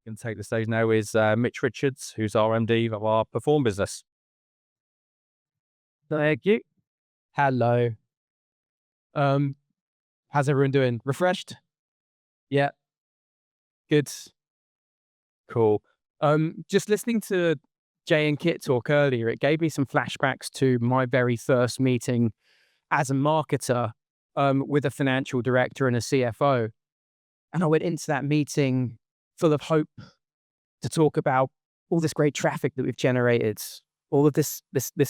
Going to take the stage now is Mitch Richards, who's our MD of our Perform business. Thank you. Hello. How's everyone doing? Refreshed? Yeah. Good. Cool. Just listening to Jay and Kit talk earlier, it gave me some flashbacks to my very first meeting as a marketer with a financial director and a CFO. And I went into that meeting full of hope to talk about all this great traffic that we've generated, all of this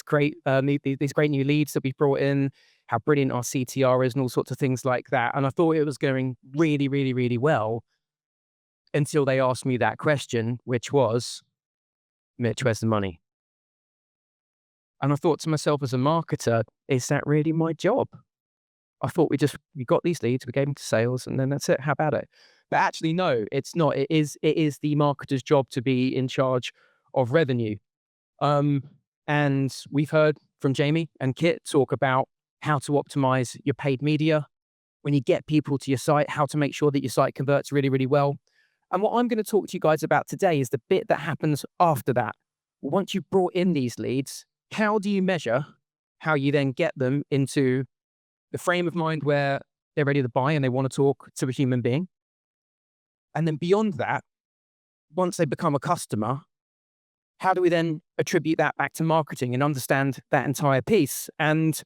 great these great new leads that we've brought in, how brilliant our CTR is, and all sorts of things like that. And I thought it was going really, really, really well until they asked me that question, which was, Mitch, where's the money? And I thought to myself, as a marketer, is that really my job? I thought we got these leads, we gave them to sales, and then that's it. How about it? But actually, no, it's not. It is the marketer's job to be in charge of revenue. And we've heard from Jamie and Kit talk about how to optimize your paid media when you get people to your site, how to make sure that your site converts really, really well. And what I'm going to talk to you guys about today is the bit that happens after that. Once you've brought in these leads, how do you measure how you then get them into the frame of mind where they're ready to buy and they want to talk to a human being? And then beyond that, once they become a customer, how do we then attribute that back to marketing and understand that entire piece? And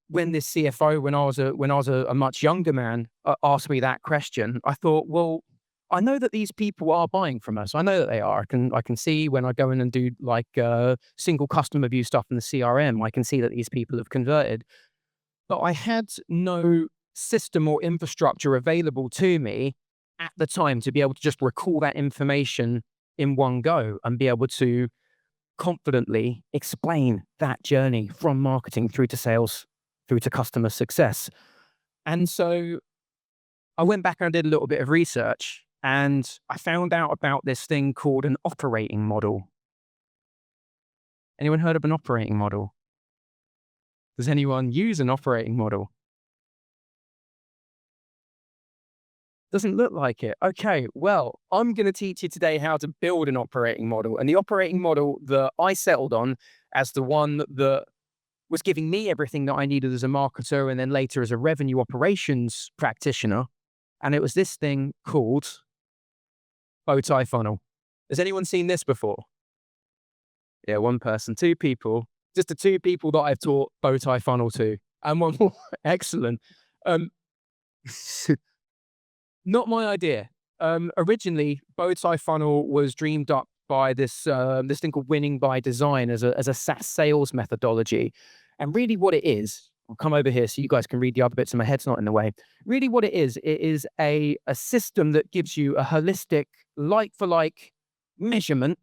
when this CFO, when I was a much younger man, asked me that question, I thought, well, I know that these people are buying from us. I know that they are. I can see when I go in and do like single customer view stuff in the CRM, I can see that these people have converted. But I had no system or infrastructure available to me at the time to be able to just recall that information in one go and be able to confidently explain that journey from marketing through to sales, through to customer success. And so I went back and did a little bit of research, and I found out about this thing called an operating model. Anyone heard of an operating model? Does anyone use an operating model? Doesn't look like it. Okay, well, I'm going to teach you today how to build an operating model. And the operating model that I settled on as the one that was giving me everything that I needed as a marketer and then later as a revenue operations practitioner. And it was this thing called Bowtie Funnel. Has anyone seen this before? Yeah, one person, two people. Just the two people that I've taught Bowtie Funnel to. And one more. Excellent. Not my idea. Originally, Bowtie Funnel was dreamed up by this thing called Winning by Design as a SaaS sales methodology. And really what it is, I'll come over here so you guys can read the other bits so my head's not in the way. Really what it is a system that gives you a holistic, like-for-like measurement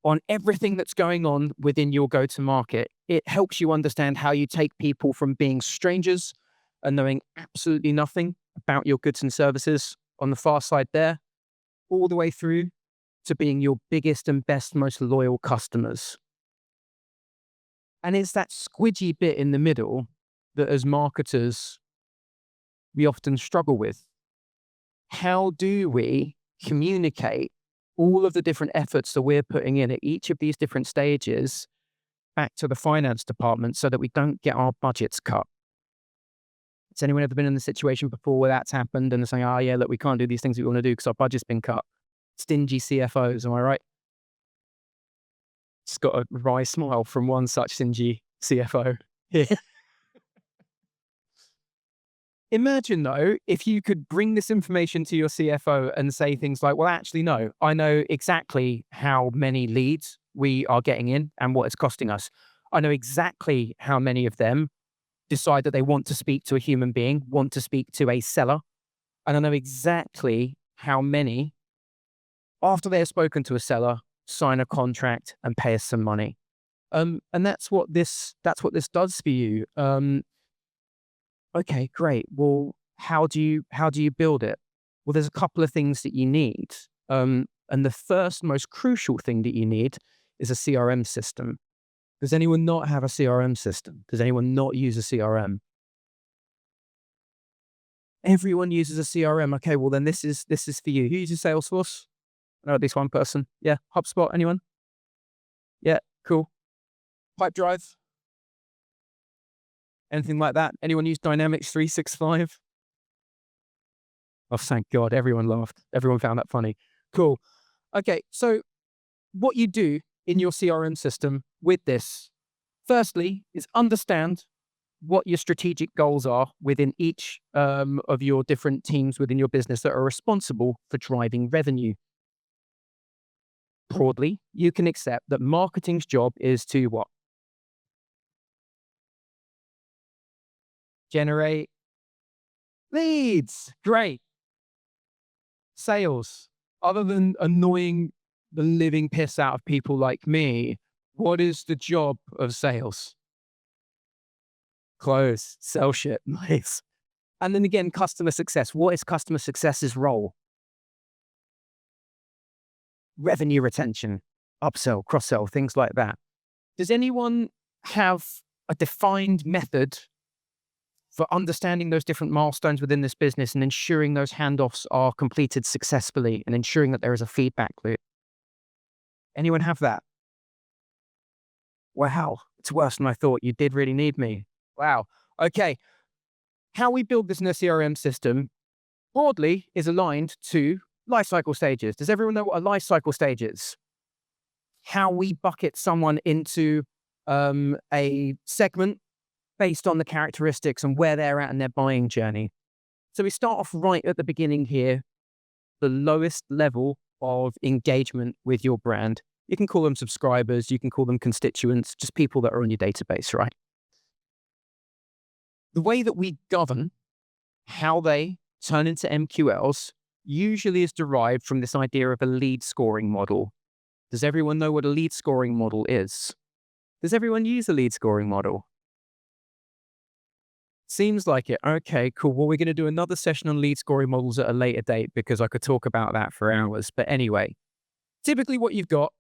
on everything that's going on within your go-to-market. It helps you understand how you take people from being strangers and knowing absolutely nothing about your goods and services on the far side there, all the way through to being your biggest and best, most loyal customers. And it's that squidgy bit in the middle that as marketers, we often struggle with. How do we communicate all of the different efforts that we're putting in at each of these different stages back to the finance department so that we don't get our budgets cut? Has anyone ever been in the situation before where that's happened and they're saying, oh yeah, look, we can't do these things we want to do because our budget's been cut? Stingy CFOs, am I right? Just got a wry smile from one such stingy CFO here. Imagine though, if you could bring this information to your CFO and say things like, well, actually, no, I know exactly how many leads we are getting in and what it's costing us. I know exactly how many of them decide that they want to speak to a human being, want to speak to a seller. And I know exactly how many, after they have spoken to a seller, sign a contract and pay us some money. And that's what this does for you. Okay, great. Well, how do you build it? Well, there's a couple of things that you need. And the first most crucial thing that you need is a CRM system. Does anyone not have a CRM system? Does anyone not use a CRM? Everyone uses a CRM. Okay, well then this is for you. Who uses Salesforce? I know at least one person. Yeah. HubSpot, anyone? Yeah, cool. Pipedrive? Anything like that? Anyone use Dynamics 365? Oh, thank God. Everyone laughed. Everyone found that funny. Cool. Okay. So what you do in your CRM system with this, firstly, is understand what your strategic goals are within each of your different teams within your business that are responsible for driving revenue. Broadly, you can accept that marketing's job is to what? Generate leads. Great. Sales. Other than annoying the living piss out of people like me, what is the job of sales? Close. Sell shit. Nice. And then again, customer success. What is customer success's role? Revenue retention, upsell, cross-sell, things like that. Does anyone have a defined method for understanding those different milestones within this business and ensuring those handoffs are completed successfully and ensuring that there is a feedback loop? Anyone have that? Wow, it's worse than I thought. You did really need me. Wow. Okay. How we build this in a CRM system broadly is aligned to life cycle stages. Does everyone know what a life cycle stage is? How we bucket someone into a segment based on the characteristics and where they're at in their buying journey. So we start off right at the beginning here, the lowest level of engagement with your brand. You can call them subscribers, you can call them constituents, just people that are on your database, right? The way that we govern how they turn into MQLs usually is derived from this idea of a lead scoring model. Does everyone know what a lead scoring model is? Does everyone use a lead scoring model? Seems like it. Okay, cool. Well, we're going to do another session on lead scoring models at a later date because I could talk about that for hours. But anyway, typically what you've got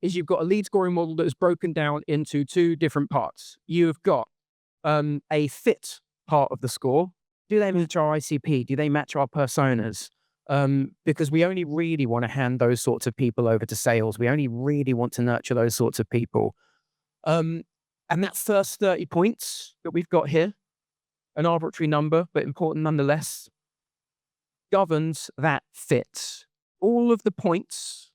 is you've got a lead scoring model that is broken down into two different parts. You've got a fit part of the score. Do they match our ICP? Do they match our personas? Because we only really want to hand those sorts of people over to sales. We only really want to nurture those sorts of people. And that first 30 points that we've got here, an arbitrary number, but important nonetheless, governs that fit. All of the points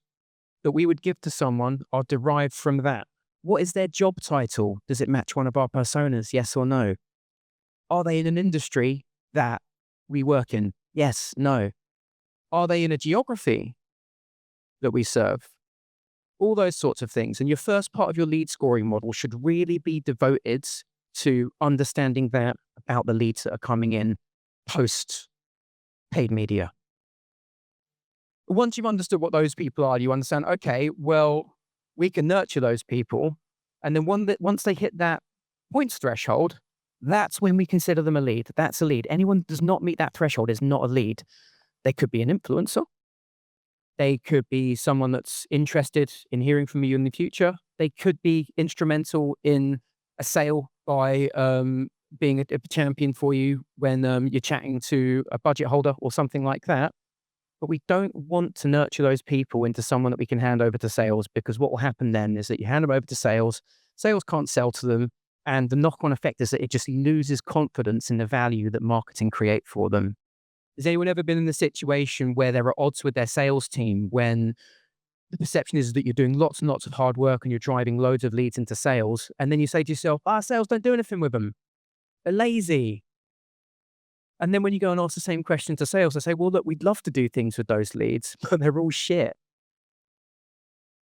that we would give to someone are derived from that. What is their job title? Does it match one of our personas? Yes or no? Are they in an industry that we work in? Yes, no. Are they in a geography that we serve? All those sorts of things. And your first part of your lead scoring model should really be devoted to understanding that about the leads that are coming in post paid media. Once you've understood what those people are, you understand, okay, well, we can nurture those people. And then once they hit that points threshold, that's when we consider them a lead. That's a lead. Anyone who does not meet that threshold is not a lead. They could be an influencer. They could be someone that's interested in hearing from you in the future. They could be instrumental in a sale by being a champion for you when you're chatting to a budget holder or something like that. But we don't want to nurture those people into someone that we can hand over to sales, because what will happen then is that you hand them over to sales, sales can't sell to them, and the knock-on effect is that it just loses confidence in the value that marketing create for them. Has anyone ever been in a situation where there are odds with their sales team when the perception is that you're doing lots and lots of hard work and you're driving loads of leads into sales, and then you say to yourself, sales don't do anything with them. They're lazy. And then when you go and ask the same question to sales, they say, well, look, we'd love to do things with those leads, but they're all shit.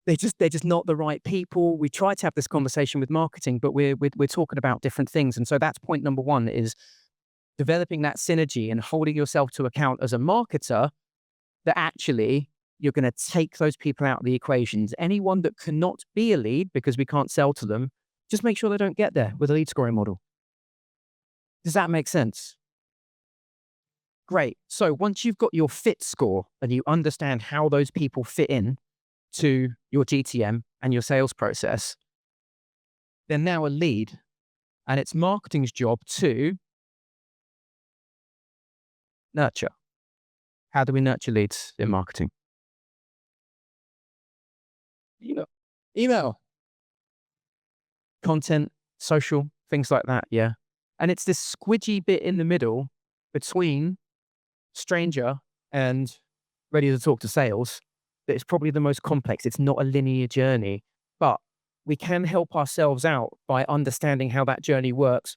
They're just not the right people. We try to have this conversation with marketing, but we're talking about different things. And so that's point number one, is developing that synergy and holding yourself to account as a marketer that actually you're going to take those people out of the equations. Anyone that cannot be a lead because we can't sell to them, just make sure they don't get there with a lead scoring model. Does that make sense? Great. So once you've got your fit score and you understand how those people fit in to your GTM and your sales process, they're now a lead, and it's marketing's job to nurture. How do we nurture leads in marketing? email, content, social, things like that. Yeah. And it's this squidgy bit in the middle between stranger and ready to talk to sales that is probably the most complex. It's not a linear journey, but we can help ourselves out by understanding how that journey works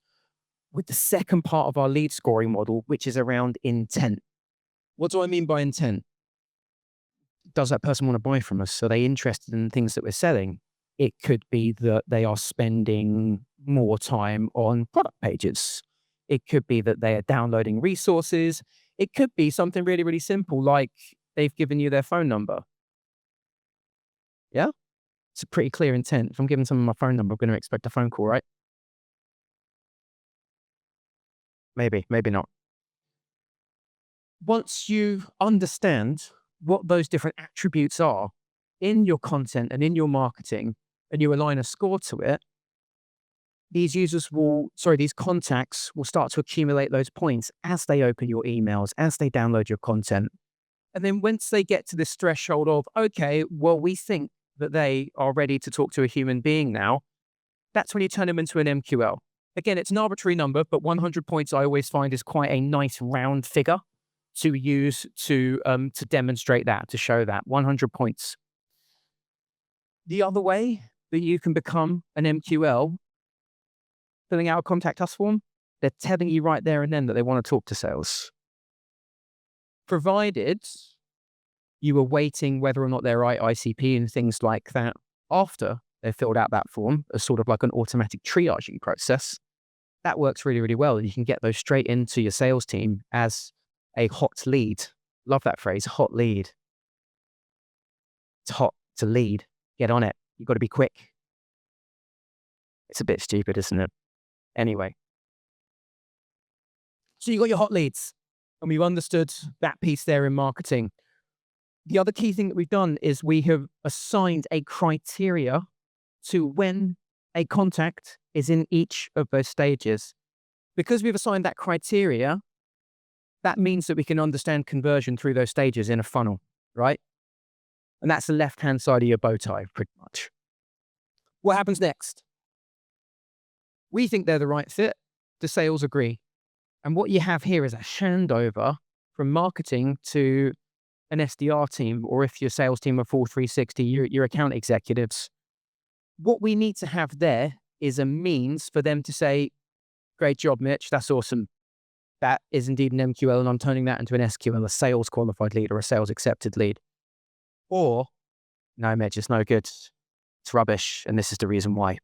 with the second part of our lead scoring model, which is around intent. What do I mean by intent? Does that person want to buy from us? Are they interested in things that we're selling? It could be that they are spending more time on product pages. It could be that they are downloading resources. It could be something really, really simple, like they've given you their phone number. Yeah? It's a pretty clear intent. If I'm giving someone my phone number, I'm going to expect a phone call, right? Maybe, maybe not. Once you understand what those different attributes are in your content and in your marketing, and you align a score to it, these contacts will start to accumulate those points as they open your emails, as they download your content. And then once they get to this threshold of, okay, well, we think that they are ready to talk to a human being now, that's when you turn them into an MQL. Again, it's an arbitrary number, but 100 points I always find is quite a nice round figure to use to demonstrate that, to show that 100 points. The other way that you can become an MQL, filling out a contact us form, they're telling you right there and then that they want to talk to sales. Provided you were waiting whether or not they're right ICP and things like that after they've filled out that form as sort of like an automatic triaging process, that works really, really well. You can get those straight into your sales team as a hot lead. Love that phrase, hot lead. It's hot to lead. Get on it. You've got to be quick. It's a bit stupid, isn't it? Anyway. So you got your hot leads, and we've understood that piece there in marketing. The other key thing that we've done is we have assigned a criteria to when a contact is in each of those stages. Because we've assigned that criteria, that means that we can understand conversion through those stages in a funnel, right? And that's the left-hand side of your bow tie, pretty much. What happens next? We think they're the right fit. The sales agree. And what you have here is a handover from marketing to an SDR team, or if your sales team are full 360, your account executives. What we need to have there is a means for them to say, great job, Mitch, that's awesome. That is indeed an MQL, and I'm turning that into an SQL, a sales qualified lead or a sales accepted lead. Or, no, Mitch, it's no good. It's rubbish, and this is the reason why.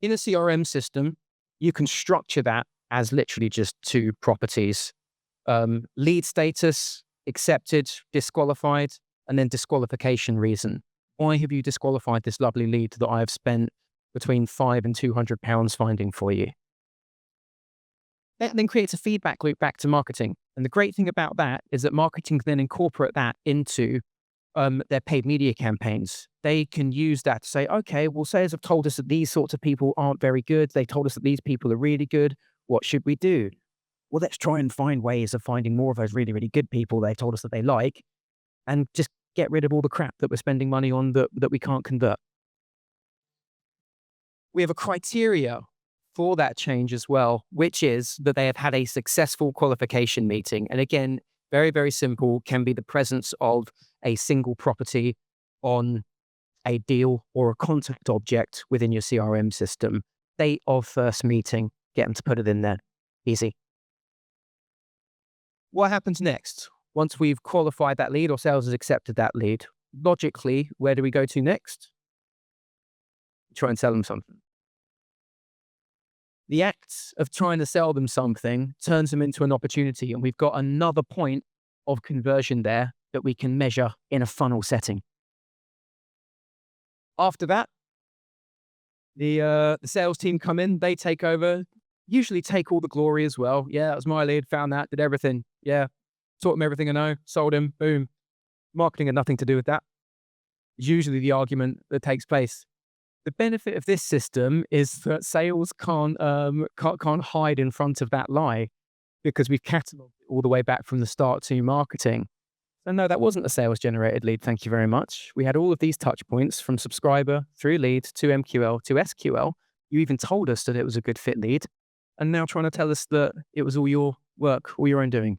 In a CRM system, you can structure that as literally just two properties. Lead status, accepted, disqualified, and then disqualification reason. Why have you disqualified this lovely lead that I have spent between £5 and £200 finding for you? That then creates a feedback loop back to marketing. And the great thing about that is that marketing can then incorporate that into their paid media campaigns. They can use that to say, okay, well, sales have told us that these sorts of people aren't very good. They told us that these people are really good. What should we do? Well, let's try and find ways of finding more of those really, really good people they told us that they like, and just get rid of all the crap that we're spending money on that we can't convert. We have a criteria for that change as well, which is that they have had a successful qualification meeting. And again, very, very simple, can be the presence of a single property on a deal or a contact object within your CRM system. Date of first meeting, get them to put it in there. Easy. What happens next? Once we've qualified that lead or sales has accepted that lead, logically, where do we go to next? Try and sell them something. The act of trying to sell them something turns them into an opportunity, and we've got another point of conversion there that we can measure in a funnel setting. After that, the sales team come in, they take over, usually take all the glory as well. Yeah, that was my lead, found that, did everything. Yeah, taught him everything I know, sold him, boom. Marketing had nothing to do with that. It's usually the argument that takes place. The benefit of this system is that sales can't hide in front of that lie, because we've cataloged it all the way back from the start to marketing. So no, that wasn't a sales generated lead. Thank you very much. We had all of these touch points from subscriber through lead to MQL to SQL. You even told us that it was a good fit lead, and now trying to tell us that it was all your work, all your own doing.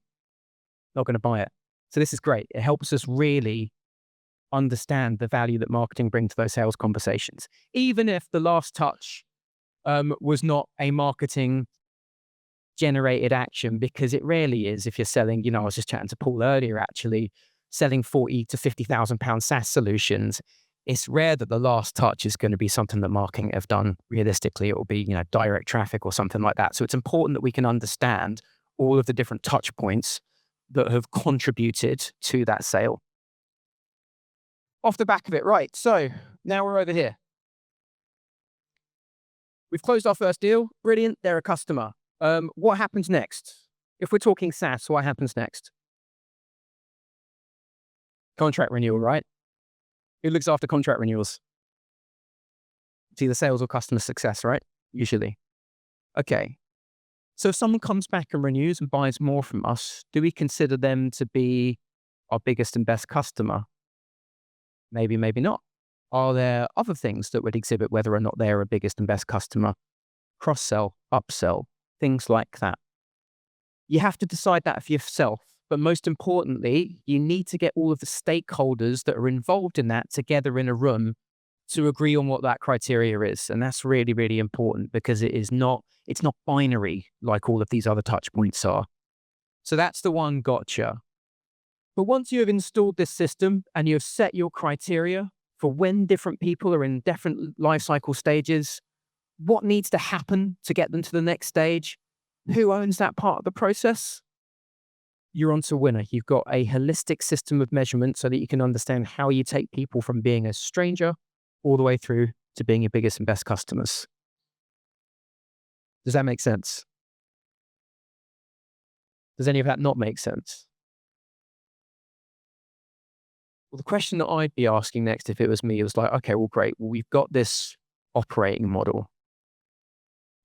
Not going to buy it. So this is great. It helps us really understand the value that marketing brings to those sales conversations, even if the last touch was not a marketing generated action, because it rarely is. If you're selling, I was just chatting to Paul earlier, actually selling 40 to 50,000 pound SaaS solutions, it's rare that the last touch is going to be something that marketing have done. Realistically, it will be, direct traffic or something like that. So it's important that we can understand all of the different touch points that have contributed to that sale. Off the back of it, right. So now we're over here. We've closed our first deal. Brilliant. They're a customer. What happens next? If we're talking SaaS, what happens next? Contract renewal, right? Who looks after contract renewals? It's either sales or customer success, right? Usually. Okay. So if someone comes back and renews and buys more from us, do we consider them to be our biggest and best customer? Maybe, maybe not. Are there other things that would exhibit whether or not they're a biggest and best customer? Cross-sell, upsell, things like that. You have to decide that for yourself. But most importantly, you need to get all of the stakeholders that are involved in that together in a room to agree on what that criteria is. And that's really, really important, because it's not binary like all of these other touch points are. So that's the one gotcha. But once you have installed this system and you have set your criteria for when different people are in different life cycle stages, what needs to happen to get them to the next stage, who owns that part of the process, you're onto winner. You've got a holistic system of measurement so that you can understand how you take people from being a stranger all the way through to being your biggest and best customers. Does that make sense? Does any of that not make sense? Well, the question that I'd be asking next if it was me was like, okay, well, great. Well, we've got this operating model,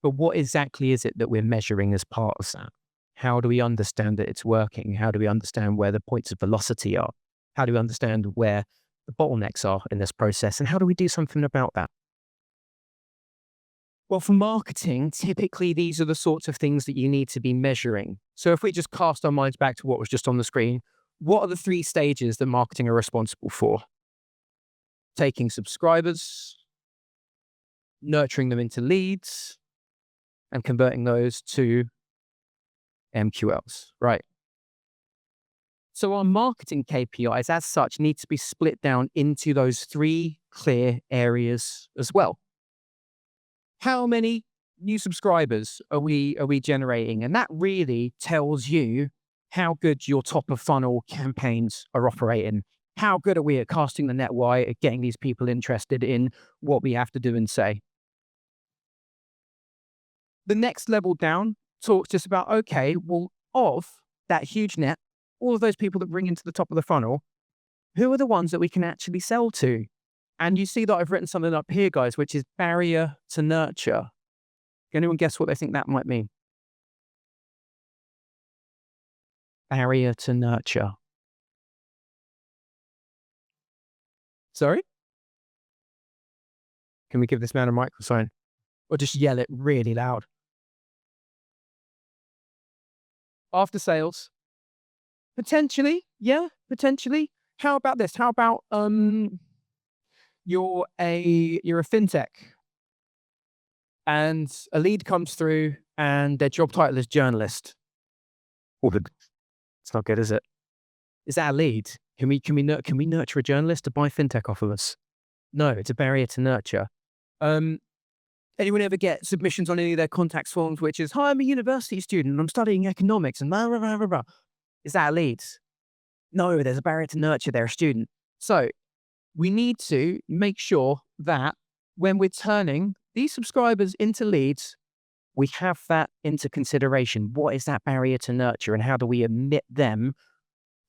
but what exactly is it that we're measuring as part of that? How do we understand that it's working? How do we understand where the points of velocity are? How do we understand where the bottlenecks are in this process? And how do we do something about that? Well, for marketing, typically these are the sorts of things that you need to be measuring. So if we just cast our minds back to what was just on the screen, what are the 3 stages that marketing are responsible for? Taking subscribers, nurturing them into leads, and converting those to MQLs, right? So our marketing KPIs as such need to be split down into those 3 clear areas as well. How many new subscribers are we generating? And that really tells you how good your top of funnel campaigns are operating. How good are we at casting the net wide, at getting these people interested in what we have to do and say? The next level down talks just about, okay, well, of that huge net, all of those people that bring into the top of the funnel, who are the ones that we can actually sell to? And you see that I've written something up here, guys, which is barrier to nurture. Can anyone guess what they think that might mean? Barrier to nurture. Sorry? Can we give this man a microphone? Or just yell it really loud? After sales. Potentially, yeah, potentially. How about this? How about you're a fintech and a lead comes through and their job title is journalist. It's not good, is it? Is that a lead? Can we nurture a journalist to buy fintech off of us? No, it's a barrier to nurture. Anyone ever get submissions on any of their contacts forms, which is, hi, I'm a university student and I'm studying economics and blah, blah, blah, blah, blah. Is that a lead? No, there's a barrier to nurture. They're a student. So we need to make sure that when we're turning these subscribers into leads, we have that into consideration. What is that barrier to nurture and how do we omit them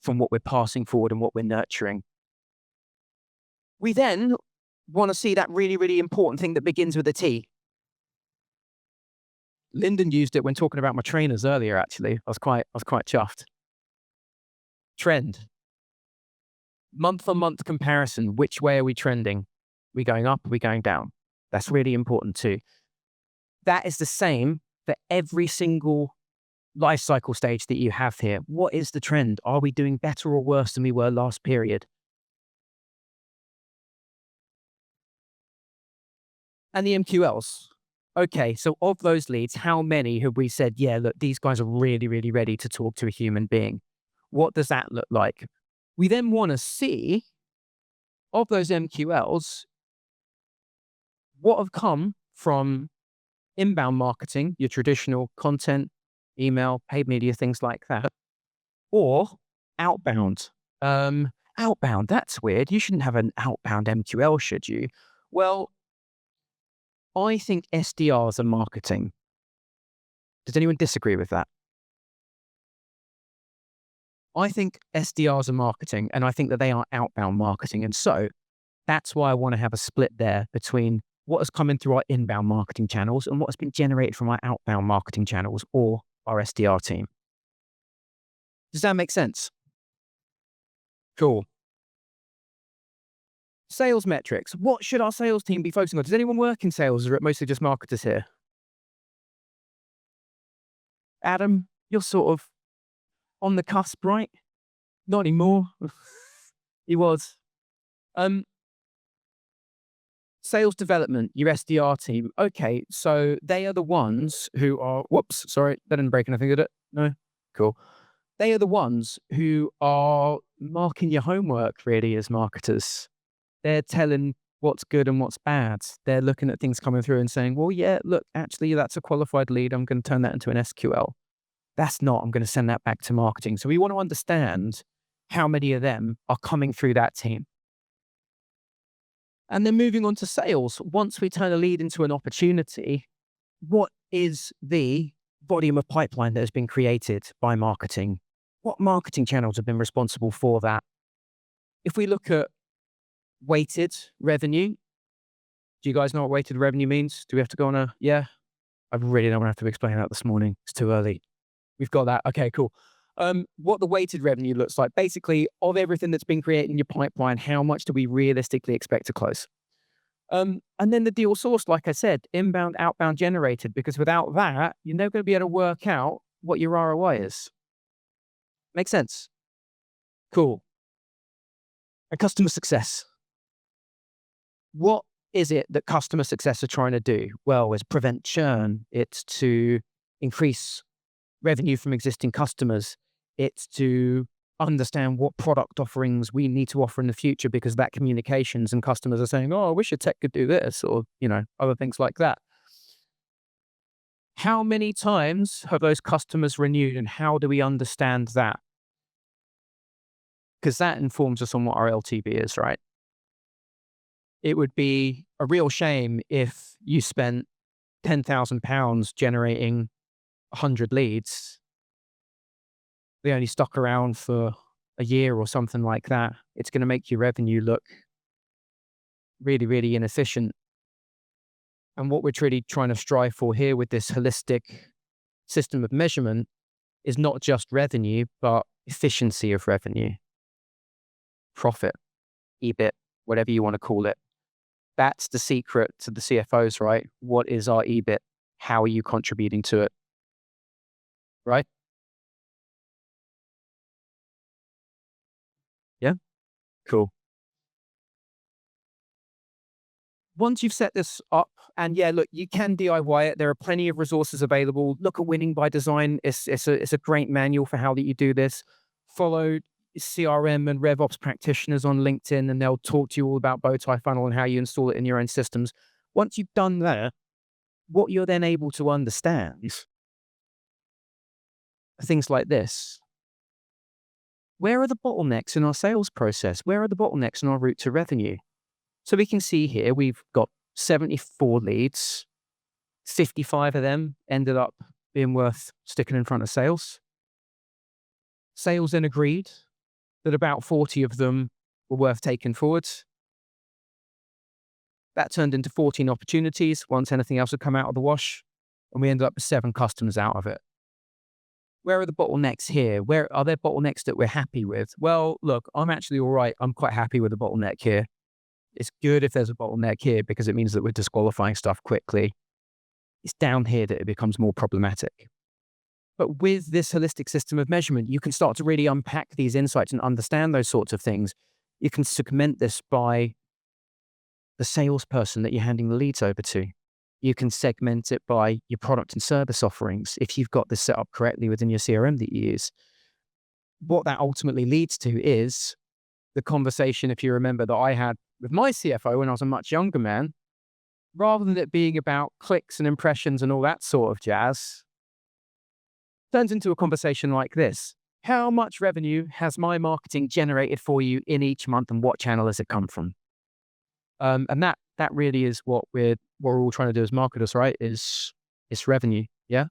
from what we're passing forward and what we're nurturing? We then want to see that really, really important thing that begins with a T. Lyndon used it when talking about my trainers earlier, actually. I was quite chuffed. Trend. Month-on-month comparison, which way are we trending? We going up? Are we going down? That's really important too. That is the same for every single life cycle stage that you have here. What is the trend? Are we doing better or worse than we were last period? And the MQLs. Okay, so of those leads, how many have we said, yeah, look, these guys are really, really ready to talk to a human being? What does that look like? We then want to see, of those MQLs, what have come from inbound marketing, your traditional content, email, paid media, things like that, or outbound. Outbound, that's weird. You shouldn't have an outbound MQL, should you? Well, I think SDRs are marketing. Does anyone disagree with that? I think SDRs are marketing, and I think that they are outbound marketing. And so that's why I want to have a split there between what has come in through our inbound marketing channels and what has been generated from our outbound marketing channels or our SDR team. Does that make sense? Cool. Sales metrics. What should our sales team be focusing on? Does anyone work in sales, or are it mostly just marketers here? Adam, you're sort of on the cusp, right? Not anymore. He was. Sales development, your SDR team. Okay, so they are the ones who are, whoops, sorry, that didn't break anything, did it? No? Cool. They are the ones who are marking your homework, really, as marketers. They're telling what's good and what's bad. They're looking at things coming through and saying, well, yeah, look, actually, that's a qualified lead. I'm going to turn that into an SQL. That's not. I'm going to send that back to marketing. So we want to understand how many of them are coming through that team. And then moving on to sales. Once we turn a lead into an opportunity, what is the volume of pipeline that has been created by marketing? What marketing channels have been responsible for that? If we look at weighted revenue, do you guys know what weighted revenue means? Do we have to go on a, yeah? I really don't want to have to explain that this morning. It's too early. We've got that. Okay, cool. What the weighted revenue looks like, basically, of everything that's been created in your pipeline, how much do we realistically expect to close? And then the deal source, like I said, inbound, outbound generated, because without that, you're never going to be able to work out what your ROI is. Make sense? Cool. And customer success. What is it that customer success are trying to do? Well, it's prevent churn. It's to increase revenue from existing customers. It's to understand what product offerings we need to offer in the future, because that communications and customers are saying, oh, I wish your tech could do this, or, other things like that. How many times have those customers renewed, and how do we understand that? Because that informs us on what our LTV is, right? It would be a real shame if you spent £10,000 generating 100 leads. They only stuck around for a year or something like that. It's going to make your revenue look really, really inefficient. And what we're really trying to strive for here with this holistic system of measurement is not just revenue, but efficiency of revenue, profit, EBIT, whatever you want to call it. That's the secret to the CFOs, right? What is our EBIT? How are you contributing to it? Right? Yeah? Cool. Once you've set this up, and yeah, look, you can DIY it. There are plenty of resources available. Look at Winning by Design. It's a great manual for how that you do this. Follow CRM and RevOps practitioners on LinkedIn, and they'll talk to you all about Bowtie Funnel and how you install it in your own systems. Once you've done that, what you're then able to understand are things like this. Where are the bottlenecks in our sales process? Where are the bottlenecks in our route to revenue? So we can see here, we've got 74 leads. 55 of them ended up being worth sticking in front of sales. Sales then agreed that about 40 of them were worth taking forwards. That turned into 14 opportunities once anything else had come out of the wash, and we ended up with 7 customers out of it. where are the bottlenecks here? Where are there bottlenecks that we're happy with? Well, look, I'm actually all right. I'm quite happy with the bottleneck here. It's good if there's a bottleneck here because it means that we're disqualifying stuff quickly. It's down here that it becomes more problematic. But with this holistic system of measurement, you can start to really unpack these insights and understand those sorts of things. You can segment this by the salesperson that you're handing the leads over to. You can segment it by your product and service offerings if you've got this set up correctly within your CRM that you use. What that ultimately leads to is the conversation, if you remember, that I had with my CFO when I was a much younger man. Rather than it being about clicks and impressions and all that sort of jazz, turns into a conversation like this. How much revenue has my marketing generated for you in each month, and what channel has it come from? And that really is what we're all trying to do as marketers, right? Is revenue. Yeah.